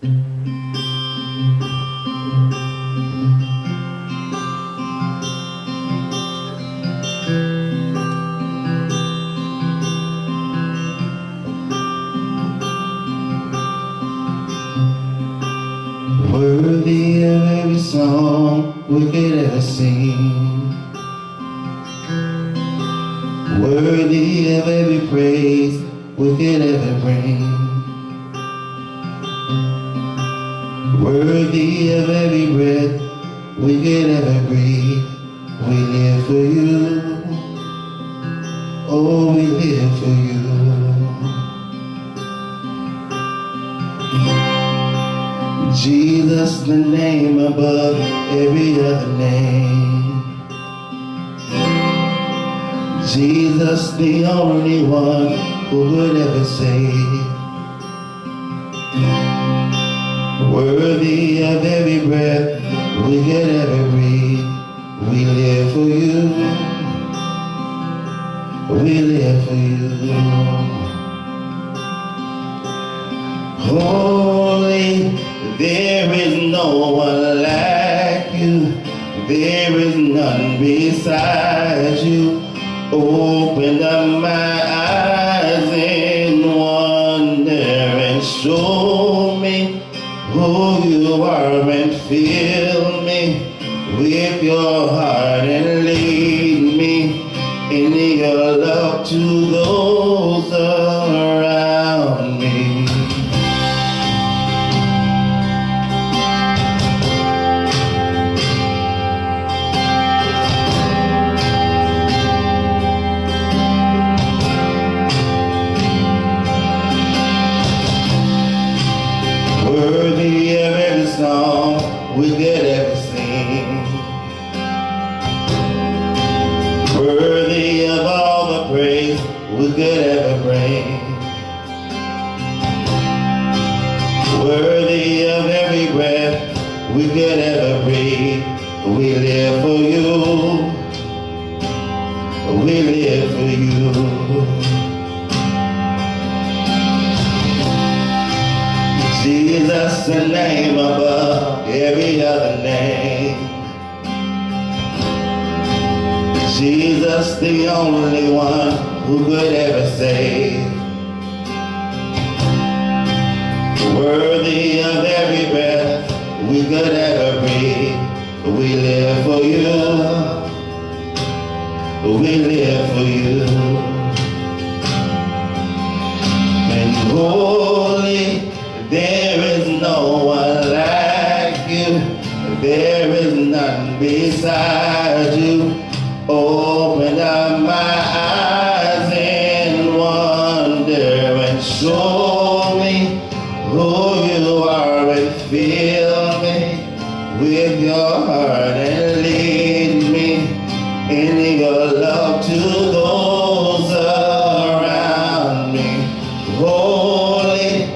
Worthy of every song we could ever sing, worthy of every praise we could ever bring, worthy of every breath we could ever breathe. We live for you, oh, we live for you. Jesus, the name above every other name. Jesus, the only one who would ever save. Worthy of every breath we could ever breathe. We live for you. We live for you. Holy, there is no one like you. There is none beside you. Open up my eyes in wonder and show me who you are and fill me with your heart and lead me in your love to those around me. Worthy of every song we could ever sing, worthy of all the praise we could ever bring, worthy of every breath we could ever breathe. We live for you, we live for you. Jesus, the name above every other name. Jesus, the only one who could ever save. Worthy of every breath we could ever breathe. We live for you. We live for you. And holy, there is no one like you. There is none beside you. Open up my eyes in wonder and show me who you are and fill me with your heart and lead me in your love to those around me. Holy,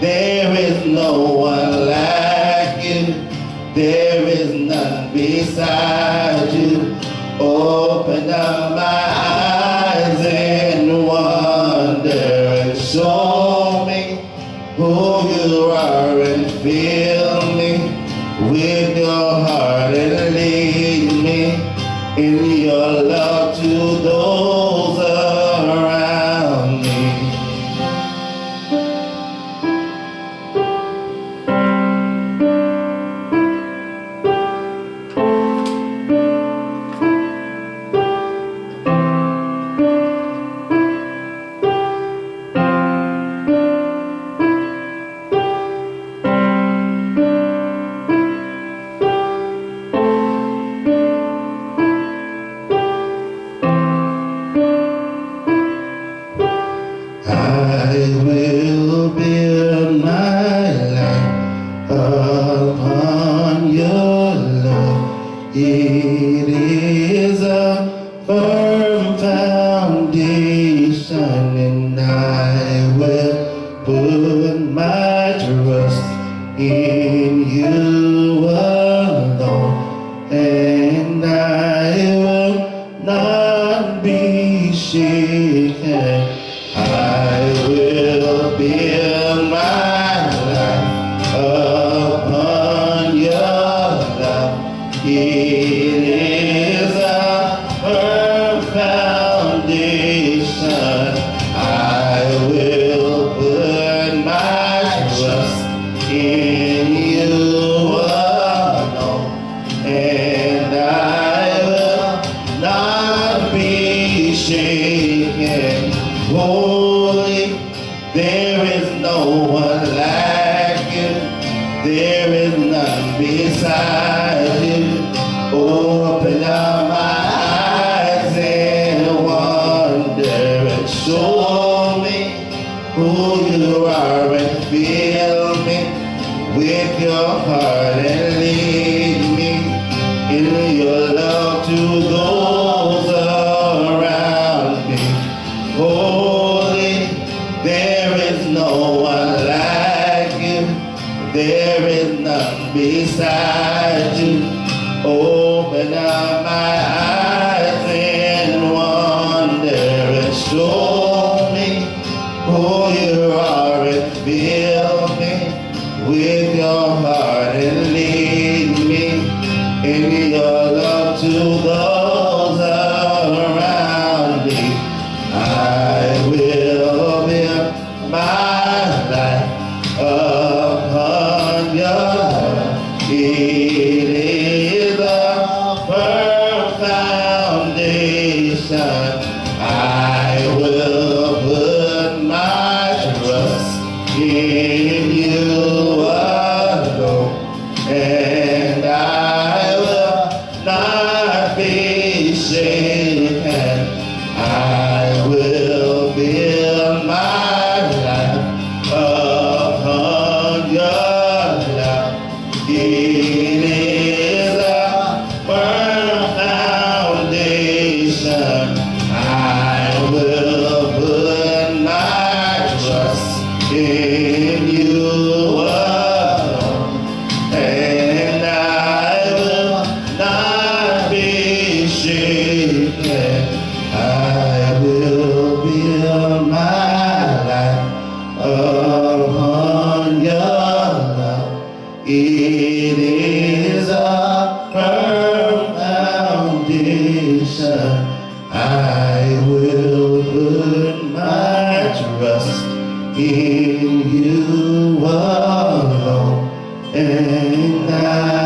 there is no one like you. There is none beside you. Open up my eyes in wonder and show me who you are and fill me with your heart and lead me in your love to those around me. I will build my life upon your love. It is a firm foundation, and I will put my trust in you alone, and I will not be shaken. I will build my life in you alone, and I will not be shaken. Holy, there is no one like you. There is none beside you. Open up my eyes and wonder and show me who you are and fill me with your heart and lead me in your love to those around me. Holy, there is no one like you. There is none beside you. Open up my eyes and wonder and show me who you are and fill me with your heart and lead me in your love to those around me. I will build my life upon your love. It is a firm foundation. I will put my trust in you alone, and I will not be shaken. I will build my life upon your love. It is a firm foundation. I will put my trust in you alone, and I will not be shaken. I will build my life upon your love. It is a firm foundation. I will put my trust in you alone, and I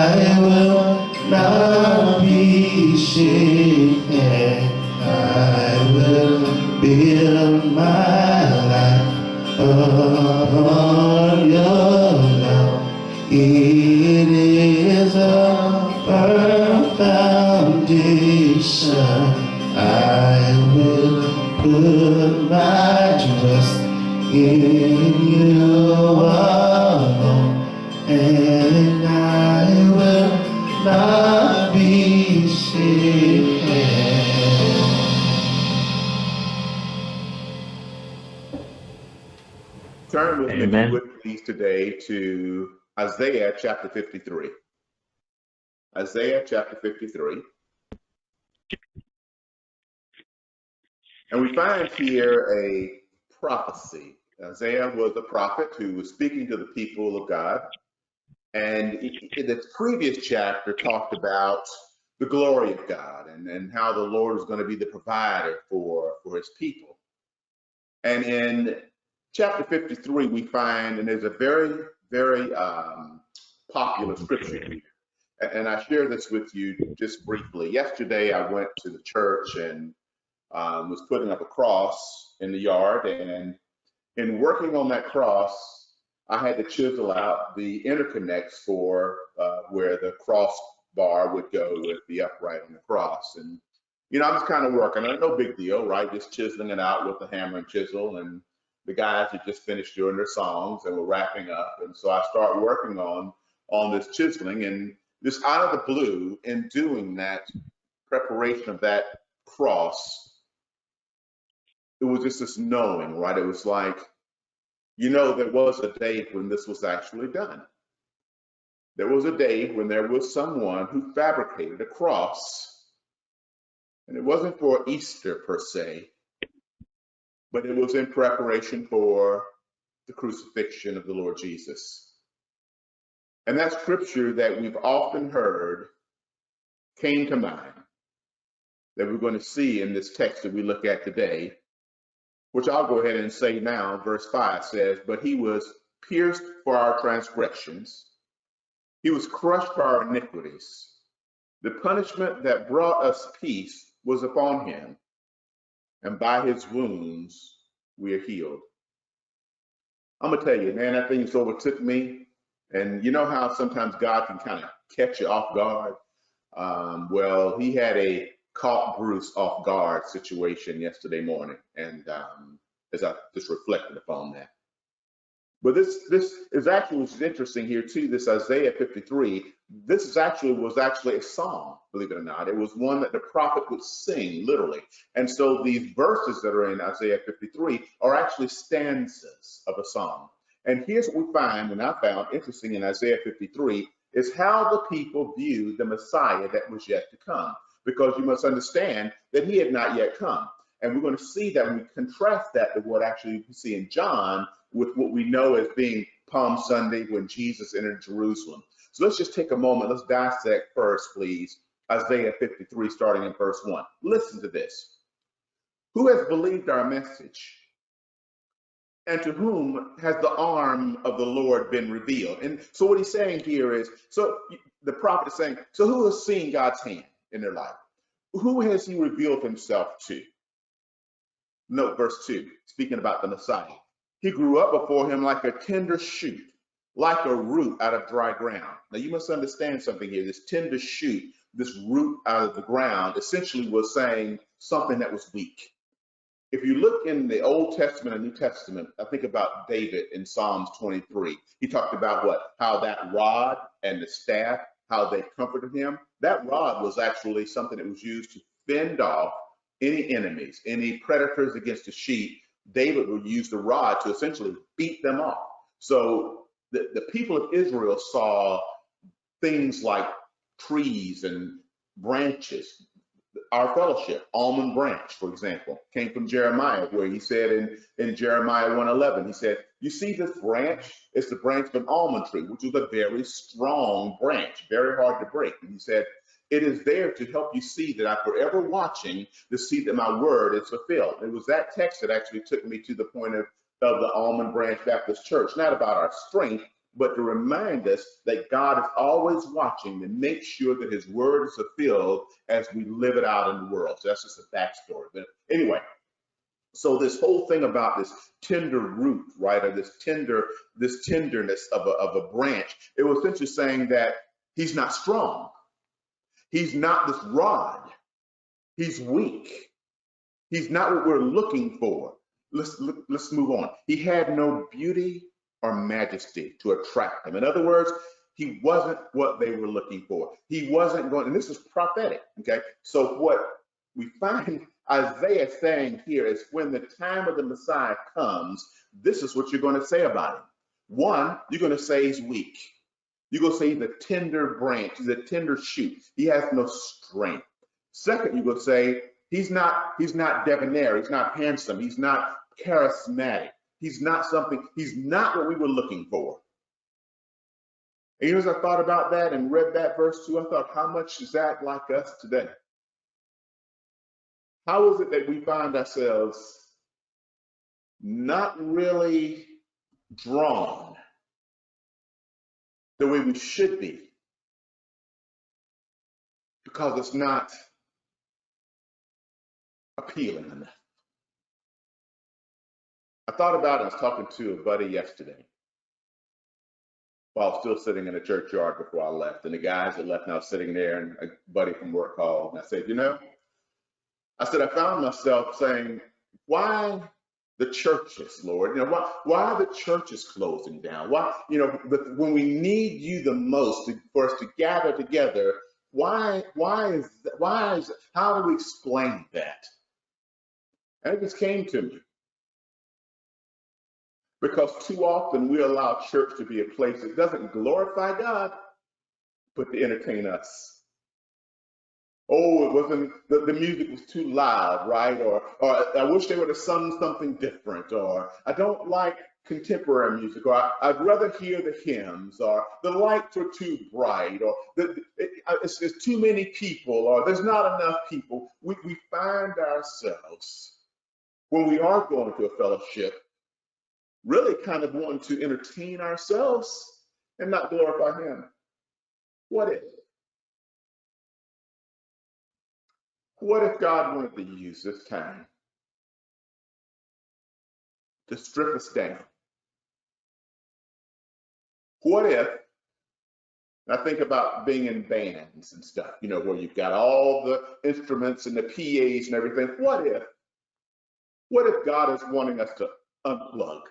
will not be shaken. I will build my life upon your love. It is a firm foundation. I will put my trust in you alone, and I will not be shaken. Turn with me, if Amen. you would please, today to Isaiah chapter 53. Isaiah chapter 53. And we find here a prophecy. Isaiah was a prophet who was speaking to the people of God. And in the previous chapter talked about the glory of God and how the Lord was going to be the provider for his people. And in chapter 53, we find, and there's a very, very popular scripture here. And I share this with you just briefly. Yesterday, I went to the church and was putting up a cross in the yard. And in working on that cross, I had to chisel out the interconnects for where the cross bar would go with the upright on the cross. And, you know, I was kind of working on it, no big deal, right? Just chiseling it out with the hammer and chisel. And the guys had just finished doing their songs and were wrapping up. And so I started working on this chiseling, and just out of the blue, in doing that preparation of that cross, it was just this knowing, right? It was like, you know, there was a day when this was actually done. There was a day when there was someone who fabricated a cross, and it wasn't for Easter per se, but it was in preparation for the crucifixion of the Lord Jesus. And that scripture that we've often heard came to mind, that we're going to see in this text that we look at today, which I'll go ahead and say now. Verse 5 says, "But he was pierced for our transgressions. He was crushed for our iniquities. The punishment that brought us peace was upon him, and by his wounds we are healed. I'm going to tell you, man, that thing just overtook me. And you know how sometimes God can kind of catch you off guard? Well, he had a caught Bruce off guard situation yesterday morning. And as I just reflected upon that. But this is actually, which is interesting here too, this Isaiah 53, was actually a song, believe it or not. It was one that the prophet would sing, literally. And so these verses that are in Isaiah 53 are actually stanzas of a song. And here's what we find, and I found interesting in Isaiah 53, is how the people viewed the Messiah that was yet to come. Because you must understand that he had not yet come. And we're going to see that when we contrast that to what actually we see in John with what we know as being Palm Sunday when Jesus entered Jerusalem. So let's just take a moment. Let's dissect first, please, Isaiah 53, starting in verse 1. Listen to this. Who has believed our message? And to whom has the arm of the Lord been revealed? And so what he's saying here is, so the prophet is saying, so who has seen God's hand in their life? Who has he revealed himself to? Note verse 2, speaking about the Messiah. He grew up before him like a tender shoot, like a root out of dry ground. Now you must understand something here. This tender shoot, this root out of the ground, essentially was saying something that was weak. If you look in the Old Testament and New Testament, I think about David in Psalms 23. He talked about how that rod and the staff, how they comforted him. That rod was actually something that was used to fend off any enemies, any predators against the sheep. David would use the rod to essentially beat them off. So the people of Israel saw things like trees and branches. Our fellowship, almond branch, for example, came from Jeremiah, where he said in Jeremiah 1:11, he said, you see this branch? It's the branch of an almond tree, which is a very strong branch, very hard to break. And he said, it is there to help you see that I'm forever watching to see that my word is fulfilled. It was that text that actually took me to the point of the Almond Branch Baptist Church, not about our strength, but to remind us that God is always watching to make sure that his word is fulfilled as we live it out in the world. So that's just a backstory. But anyway, so this whole thing about this tender root, right, or this tenderness of a branch, it was essentially saying that he's not strong. He's not this rod. He's weak. He's not what we're looking for. Let's move on. He had no beauty or majesty to attract them. In other words, he wasn't what they were looking for. He wasn't going, and this is prophetic, okay? So what we find Isaiah saying here is when the time of the Messiah comes, this is what you're going to say about him. One, you're going to say he's weak. You're going to say he's a tender branch, he's a tender shoot. He has no strength. Second, you're going to say he's not debonair, he's not handsome, he's not charismatic. He's not what we were looking for. And as I thought about that and read that verse 2, I thought, how much is that like us today? How is it that we find ourselves not really drawn the way we should be because it's not appealing enough? I thought about it. I was talking to a buddy yesterday while I was still sitting in the churchyard before I left. And the guys that left now sitting there, and a buddy from work called. And I said, I found myself saying, why the churches, Lord? Why are the churches closing down? Why, when we need you the most for us to gather together, why is how do we explain that? And it just came to me. Because too often we allow church to be a place that doesn't glorify God, but to entertain us. Oh, it wasn't, the music was too loud, right? Or I wish they would have sung something different, or I don't like contemporary music, or I'd rather hear the hymns, or the lights are too bright, or it's too many people, or there's not enough people. We find ourselves, when we are going to a fellowship, really kind of wanting to entertain ourselves and not glorify him. What if? What if God wanted to use this time to strip us down? What if, I think about being in bands and stuff, where you've got all the instruments and the PAs and everything. What if God is wanting us to unplug?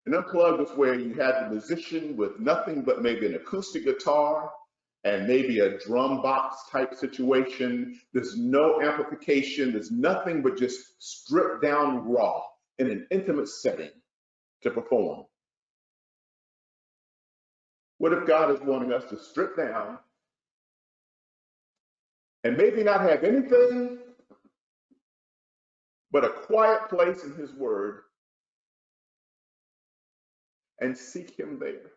And unplug is where you have the musician with nothing but maybe an acoustic guitar and maybe a drum box type situation. There's no amplification. There's nothing but just stripped down raw in an intimate setting to perform. What if God is wanting us to strip down and maybe not have anything but a quiet place in his word and seek him there?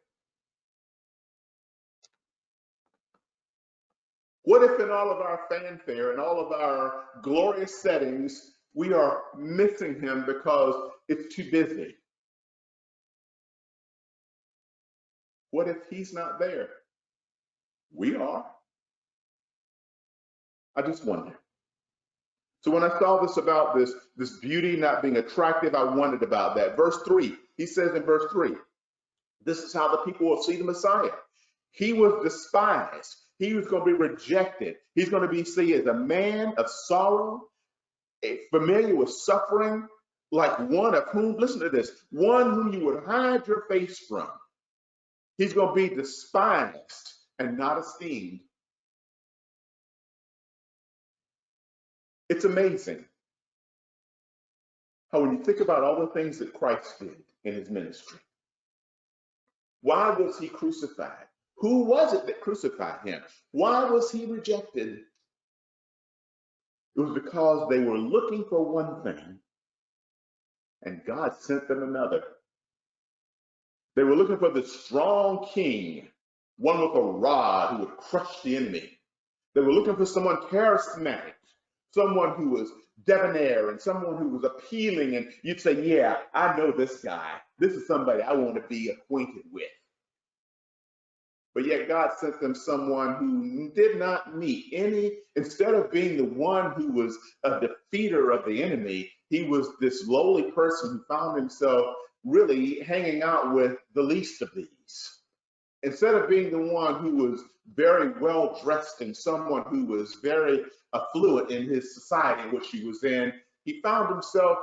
What if in all of our fanfare and all of our glorious settings, we are missing him because it's too busy? What if he's not there? We are. I just wonder. So when I saw this about this beauty not being attractive, I wondered about that. Verse 3, he says in verse 3, this is how the people will see the Messiah. He was despised. He was going to be rejected. He's going to be seen as a man of sorrow, familiar with suffering, like one of whom, listen to this, one whom you would hide your face from. He's going to be despised and not esteemed. It's amazing how when you think about all the things that Christ did in his ministry, why was he crucified? Who was it that crucified him? Why was he rejected? It was because they were looking for one thing and God sent them another. They were looking for the strong king, one with a rod who would crush the enemy. They were looking for someone charismatic, someone who was debonair and someone who was appealing. And you'd say, yeah, I know this guy. This is somebody I want to be acquainted with. But yet God sent them someone who did not meet any, instead of being the one who was a defeater of the enemy, he was this lowly person who found himself really hanging out with the least of these. Instead of being the one who was very well dressed and someone who was very affluent in his society in which he was in, he found himself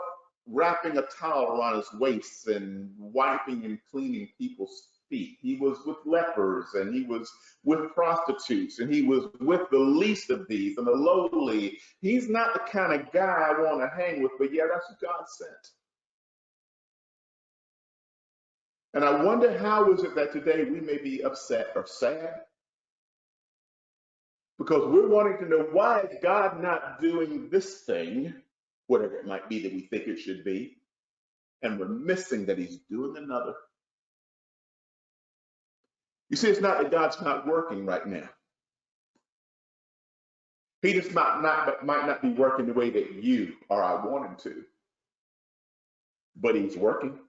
wrapping a towel around his waist and wiping and cleaning people's feet. He was with lepers and he was with prostitutes and he was with the least of these and the lowly. He's not the kind of guy I want to hang with, but yeah, that's who God sent. And I wonder how is it that today we may be upset or sad because we're wanting to know, why is God not doing this thing, whatever it might be that we think it should be, and we're missing that he's doing another. You see, it's not that God's not working right now. He just might not be working the way that you or I want him to. But he's working.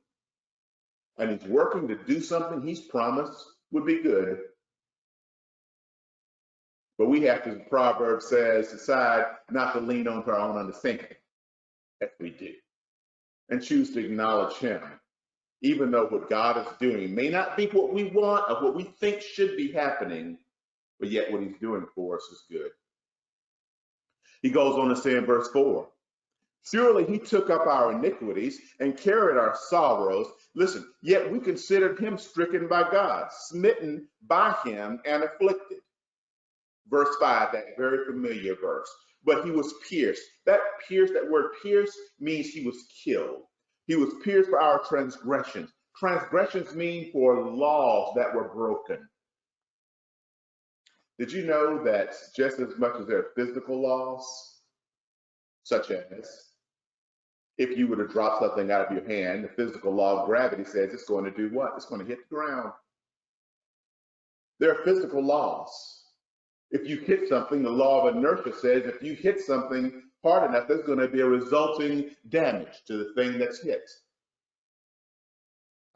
And he's working to do something he's promised would be good. But we have to, the proverb says, decide not to lean on our own understanding. As we do. And choose to acknowledge him. Even though what God is doing may not be what we want or what we think should be happening, but yet what he's doing for us is good. He goes on to say in verse 4, surely he took up our iniquities and carried our sorrows. Listen, yet we considered him stricken by God, smitten by him and afflicted. Verse 5, that very familiar verse. But he was pierced. That word pierced means he was killed. He was pierced for our transgressions. Transgressions mean for laws that were broken. Did you know that just as much as there are physical laws, such as if you were to drop something out of your hand, the physical law of gravity says it's going to do what? It's going to hit the ground. There are physical laws. If you hit something, the law of inertia says if you hit something hard enough, there's going to be a resulting damage to the thing that's hit.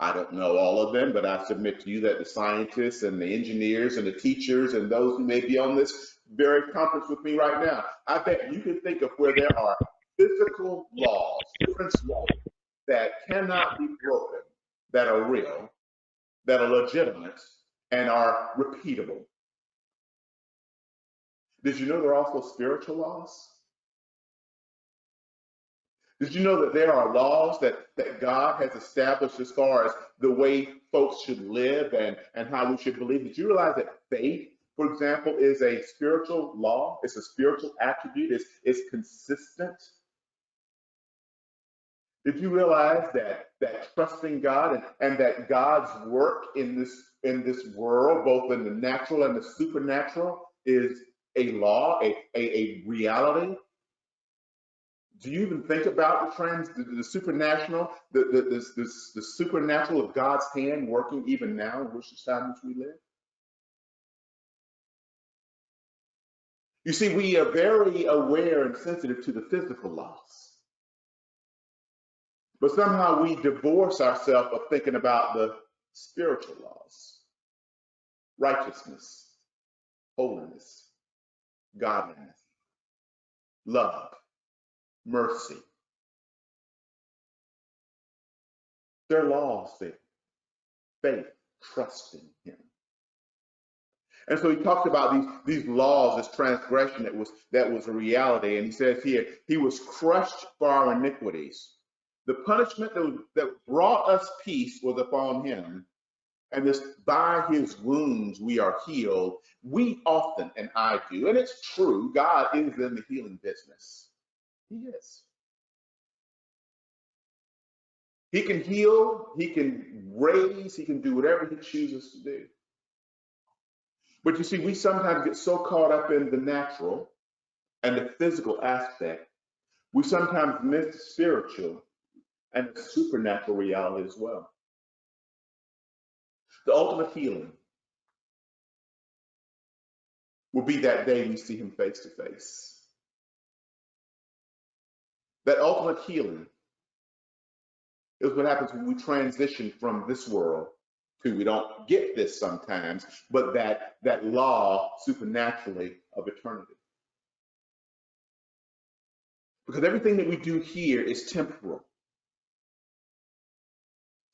I don't know all of them, but I submit to you that the scientists and the engineers and the teachers and those who may be on this very conference with me right now, I bet you can think of where there are physical laws, principles that cannot be broken, that are real, that are legitimate, and are repeatable. Did you know there are also spiritual laws? Did you know that there are laws that God has established as far as the way folks should live and how we should believe? Did you realize that faith, for example, is a spiritual law? It's a spiritual attribute. It's consistent. Did you realize that trusting God and that God's work in this world, both in the natural and the supernatural, is a law, a reality? Do you even think about the supernatural, the supernatural of God's hand working even now in which time in which we live? You see, we are very aware and sensitive to the physical laws, but somehow we divorce ourselves of thinking about the spiritual laws: righteousness, holiness, godliness, love, mercy. They're laws that faith, trust in Him. And so he talks about these laws, this transgression that was a reality. And he says here, he was crushed for our iniquities. The punishment that brought us peace was upon him. And this by his wounds we are healed. We often, and I do, and it's true, God is in the healing business. He is. He can heal, he can raise, he can do whatever he chooses to do. But you see, we sometimes get so caught up in the natural and the physical aspect, we sometimes miss the spiritual and the supernatural reality as well. The ultimate healing will be that day we see him face to face. That ultimate healing is what happens when we transition from this world to, we don't get this sometimes, but that law supernaturally of eternity. Because everything that we do here is temporal,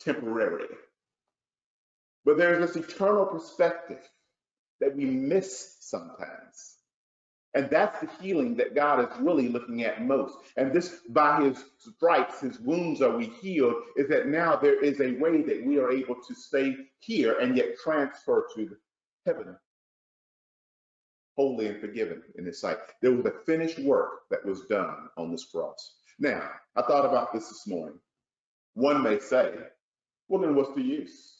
temporary. But there's this eternal perspective that we miss sometimes. And that's the healing that God is really looking at most. And this, by his stripes, his wounds are we healed, is that now there is a way that we are able to stay here and yet transfer to heaven, holy and forgiven in his sight. There was a finished work that was done on this cross. Now, I thought about this morning. One may say, well, then what's the use?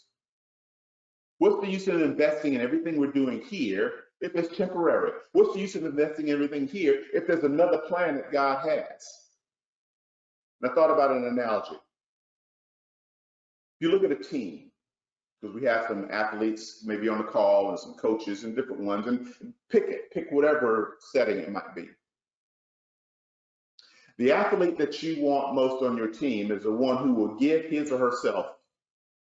What's the use in investing in everything we're doing here if it's temporary? What's the use of investing in everything here if there's another plan that God has? And I thought about an analogy. If you look at a team, because we have some athletes maybe on the call and some coaches and different ones, and pick whatever setting it might be. The athlete that you want most on your team is the one who will give his or herself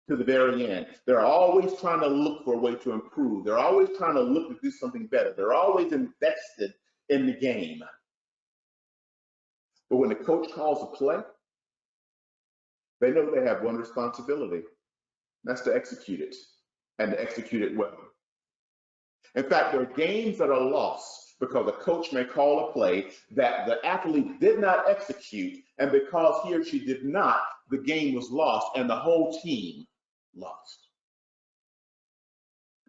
to the very end. They're always trying to look for a way to improve. They're always trying to look to do something better. They're always invested in the game. But when the coach calls a play, they know they have one responsibility. That's to execute it, and to execute it well. In fact, there are games that are lost because a coach may call a play that the athlete did not execute, and because he or she did not, the game was lost and the whole team lost.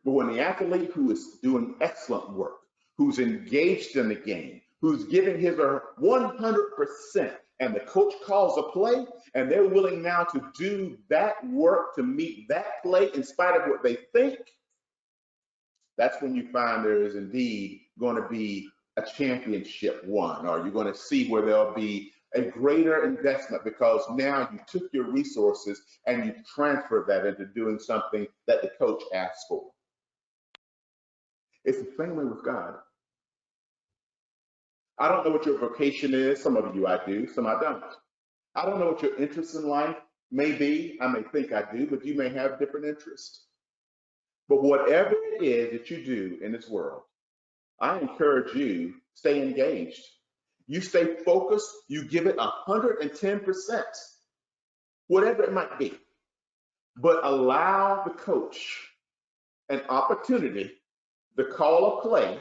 But when the athlete who is doing excellent work, who's engaged in the game, who's giving his or her 100%, and the coach calls a play, and they're willing now to do that work to meet that play in spite of what they think, that's when you find there is indeed going to be a championship won, or you're going to see where there'll be a greater investment because now you took your resources and you transferred that into doing something that the coach asked for. It's the same way with God. I don't know what your vocation is. Some of you I do, some I don't. I don't know what your interests in life Maybe, I may think I do, but you may have different interests. But whatever it is that you do in this world, I encourage you, stay engaged. You stay focused, you give it 110%, whatever it might be. But allow the coach an opportunity to call a play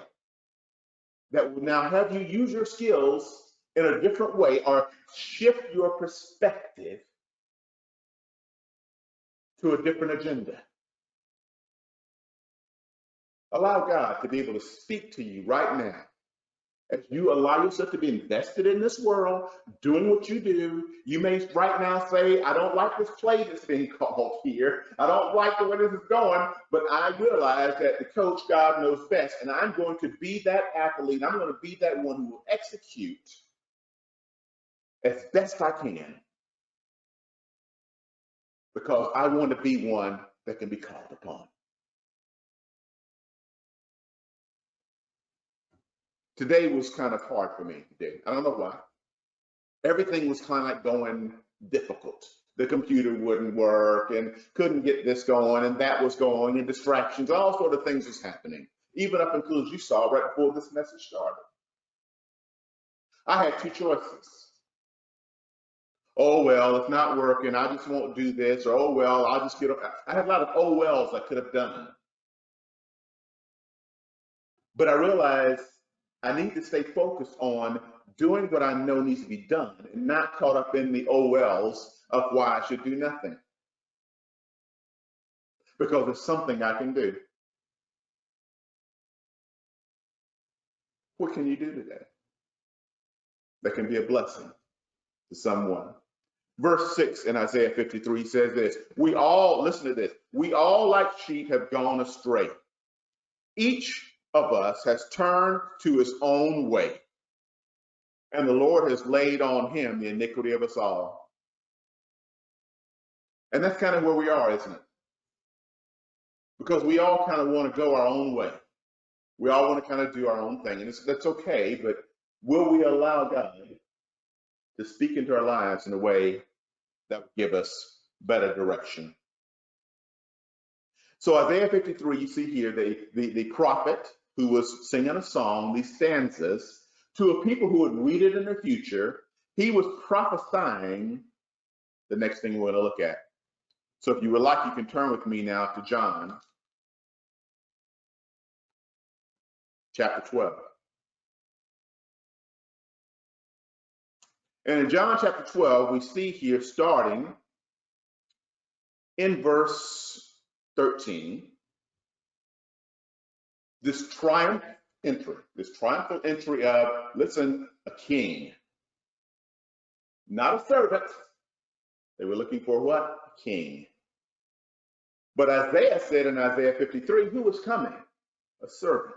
that will now have you use your skills in a different way or shift your perspective to a different agenda. Allow God to be able to speak to you right now as you allow yourself to be invested in this world, doing what you do. You may right now say, I don't like this play that's being called here. I don't like the way this is going, but I realize that the coach, God knows best, and I'm going to be that athlete. I'm going to be that one who will execute as best I can because I want to be one that can be called upon. Today was kind of hard for me today. I don't know why. Everything was kind of like going difficult. The computer wouldn't work and couldn't get this going and that was going and distractions, all sort of things was happening. Even up until, as you saw right before this message started. I had two choices. Oh, well, it's not working. I just won't do this. Or, oh, well, I'll just get up. I had a lot of oh, wells I could have done. But I realized I need to stay focused on doing what I know needs to be done and not caught up in the oh wells of why I should do nothing. Because it's something I can do. What can you do today that can be a blessing to someone? Verse 6 in Isaiah 53 says this, we all, listen to this, we all like sheep have gone astray. Each of us has turned to his own way, and the Lord has laid on him the iniquity of us all. And that's kind of where we are, isn't it? Because we all kind of want to go our own way. We all want to kind of do our own thing, and that's okay, but will we allow God to speak into our lives in a way that would give us better direction? So Isaiah 53, you see here the prophet who was singing a song, these stanzas, to a people who would read it in the future. He was prophesying the next thing we're going to look at. So if you would like, you can turn with me now to John chapter 12. And in John chapter 12, we see here starting in verse 13, this triumphal entry of, listen, a king, not a servant. They were looking for what? A king. But Isaiah said in Isaiah 53, who was coming? A servant.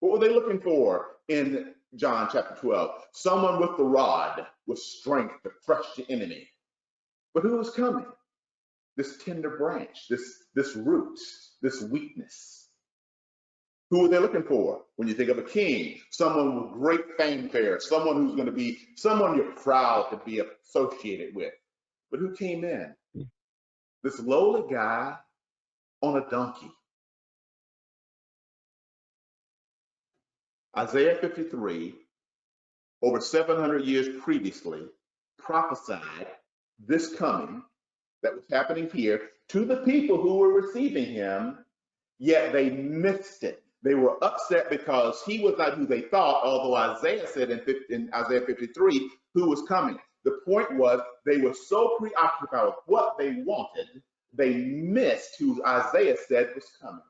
What were they looking for in John chapter 12? Someone with the rod, with strength to crush the enemy. But who was coming? This tender branch, this root, this weakness. Who are they looking for? When you think of a king, someone with great fanfare, someone who's going to be, someone you're proud to be associated with. But who came in? This lowly guy on a donkey. Isaiah 53, over 700 years previously, prophesied this coming that was happening here to the people who were receiving him, yet they missed it. They were upset because he was not who they thought, although Isaiah said in Isaiah 53 who was coming. The point was they were so preoccupied with what they wanted, they missed who Isaiah said was coming.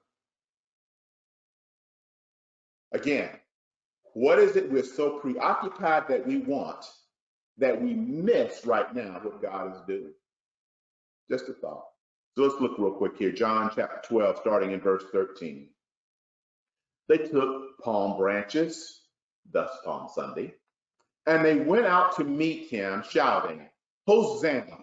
Again, what is it we're so preoccupied that we want that we miss right now what God is doing? Just a thought. So let's look real quick here. John chapter 12, starting in verse 13. They took palm branches, thus Palm Sunday, and they went out to meet him, shouting, Hosanna!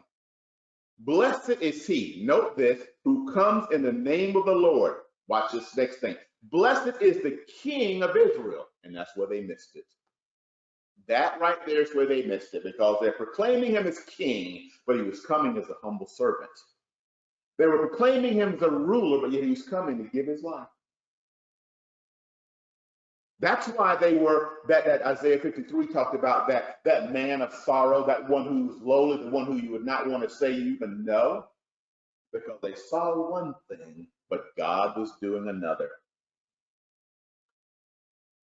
Blessed is he, note this, who comes in the name of the Lord. Watch this next thing. Blessed is the King of Israel. And that's where they missed it. That right there is where they missed it, because they're proclaiming him as king, but he was coming as a humble servant. They were proclaiming him as a ruler, but yet he was coming to give his life. That's why they were, that Isaiah 53 talked about, that man of sorrow, that one who was lowly, the one who you would not want to say you even know, because they saw one thing, but God was doing another.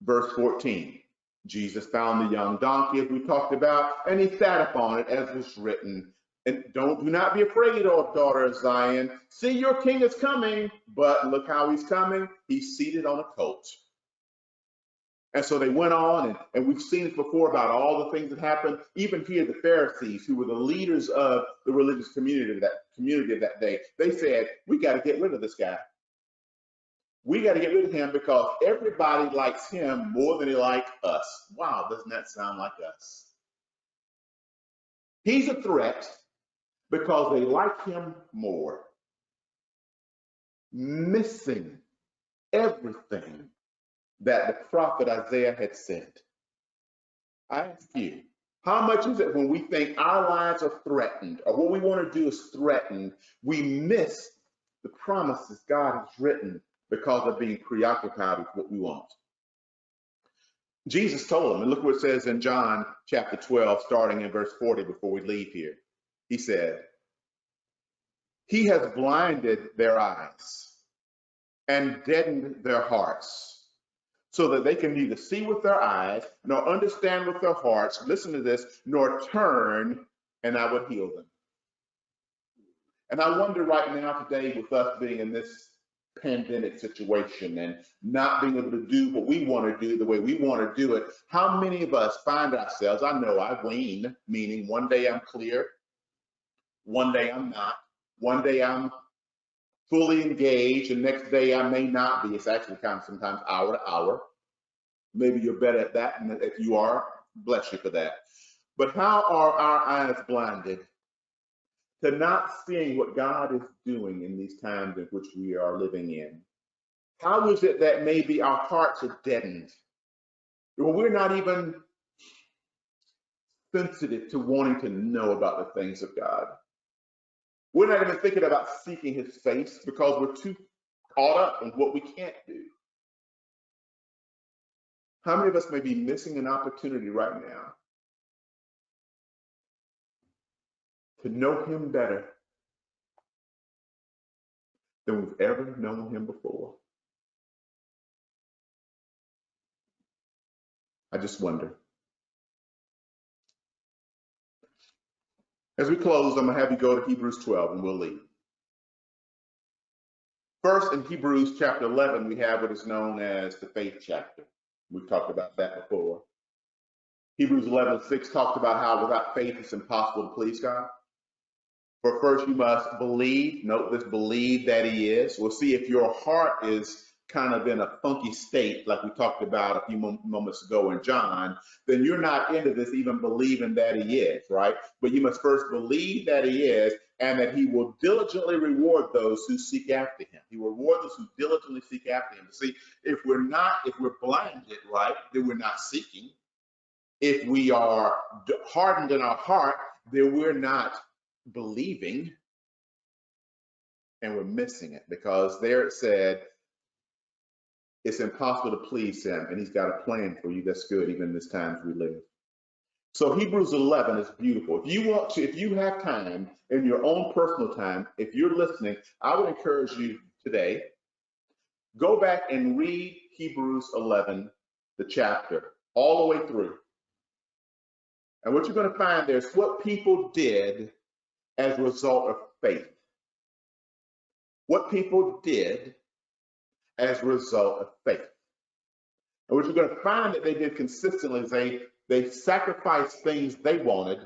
Verse 14, Jesus found the young donkey, as we talked about, and he sat upon it, as was written. And do not be afraid, O daughter of Zion. See, your king is coming, but look how he's coming. He's seated on a colt. And so they went on, and we've seen this before about all the things that happened. Even here, the Pharisees, who were the leaders of the religious community of that day, they said, we got to get rid of this guy. We got to get rid of him because everybody likes him more than they like us. Wow, doesn't that sound like us? He's a threat because they like him more. Missing everything that the prophet Isaiah had said. I ask you, how much is it when we think our lives are threatened, or what we want to do is threatened, we miss the promises God has written because of being preoccupied with what we want? Jesus told them, and look what it says in John chapter 12, starting in verse 40 before we leave here. He said, he has blinded their eyes and deadened their hearts, so that they can neither see with their eyes, nor understand with their hearts, listen to this, nor turn, and I would heal them. And I wonder right now today, with us being in this pandemic situation and not being able to do what we want to do the way we want to do it, how many of us find ourselves, I know I wane, meaning one day I'm clear, one day I'm not, one day I'm fully engaged, and next day I may not be. It's actually kind of sometimes hour to hour. Maybe you're better at that, and if you are, bless you for that. But how are our eyes blinded to not seeing what God is doing in these times in which we are living in? How is it that maybe our hearts are deadened? Well, we're not even sensitive to wanting to know about the things of God. We're not even thinking about seeking his face because we're too caught up in what we can't do. How many of us may be missing an opportunity right now to know him better than we've ever known him before? I just wonder. As we close, I'm going to have you go to Hebrews 12 and we'll leave. First, in Hebrews chapter 11, we have what is known as the faith chapter. We've talked about that before. Hebrews 11:6 talks about how without faith it's impossible to please God. For first you must believe, note this, believe that he is. We'll see if your heart is kind of in a funky state, like we talked about a few moments ago in John, then you're not into this even believing that he is, right? But you must first believe that he is, and that he will diligently reward those who seek after him. He will reward those who diligently seek after him. See, if we're blinded, right, then we're not seeking. If we are hardened in our heart, then we're not believing, and we're missing it, because there it said it's impossible to please him, and he's got a plan for you that's good even in this times we live. So Hebrews 11 is beautiful. If you have time in your own personal time, if you're listening, I would encourage you today, go back and read Hebrews 11, the chapter, all the way through. And what you're going to find there is what people did as a result of faith. What people did as a result of faith. And what you're going to find that they did consistently is they sacrificed things they wanted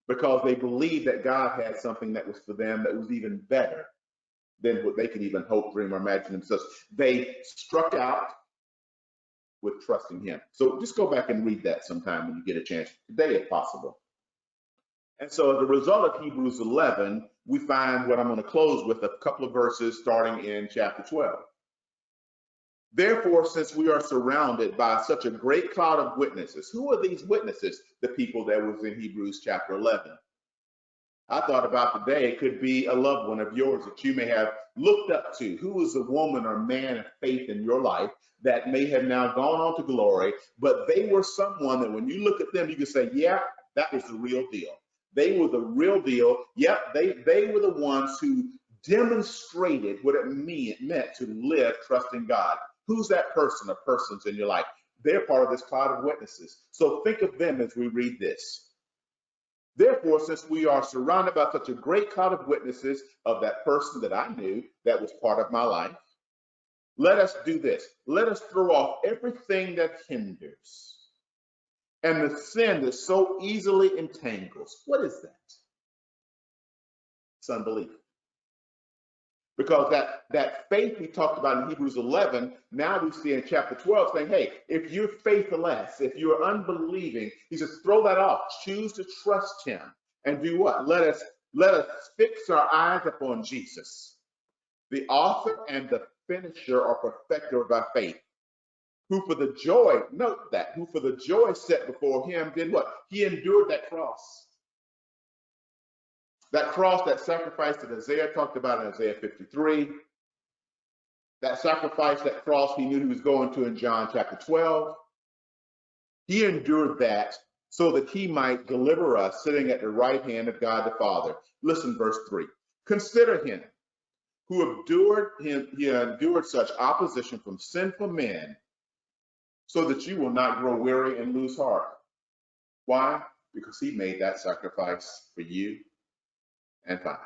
because they believed that God had something that was for them that was even better than what they could even hope, dream, or imagine themselves. They struck out with trusting him. So just go back and read that sometime when you get a chance, today if possible. And so as a result of Hebrews 11, we find what I'm going to close with, a couple of verses starting in chapter 12. Therefore, since we are surrounded by such a great cloud of witnesses, who are these witnesses? The people that was in Hebrews chapter 11. I thought about today, it could be a loved one of yours that you may have looked up to. Who is a woman or man of faith in your life that may have now gone on to glory, but they were someone that when you look at them, you can say, yeah, that was the real deal. They were the real deal. Yep, they were the ones who demonstrated what it meant to live trusting God. Who's that person or persons in your life? They're part of this cloud of witnesses. So think of them as we read this. Therefore, since we are surrounded by such a great cloud of witnesses of that person that I knew that was part of my life, let us do this. Let us throw off everything that hinders and the sin that so easily entangles. What is that? It's unbelief. Because that faith we talked about in Hebrews 11, now we see in chapter 12 saying, hey, if you're faithless, if you're unbelieving, he says, throw that off. Choose to trust him. And do what? Let us fix our eyes upon Jesus, the author and the finisher or perfecter of our faith, who for the joy, note that, who for the joy set before him did what? He endured that cross. That cross, that sacrifice that Isaiah talked about in Isaiah 53, that sacrifice, that cross he knew he was going to in John chapter 12, he endured that so that he might deliver us sitting at the right hand of God the Father. Listen, verse 3. Consider him who endured such opposition from sinful men so that you will not grow weary and lose heart. Why? Because he made that sacrifice for you and for I.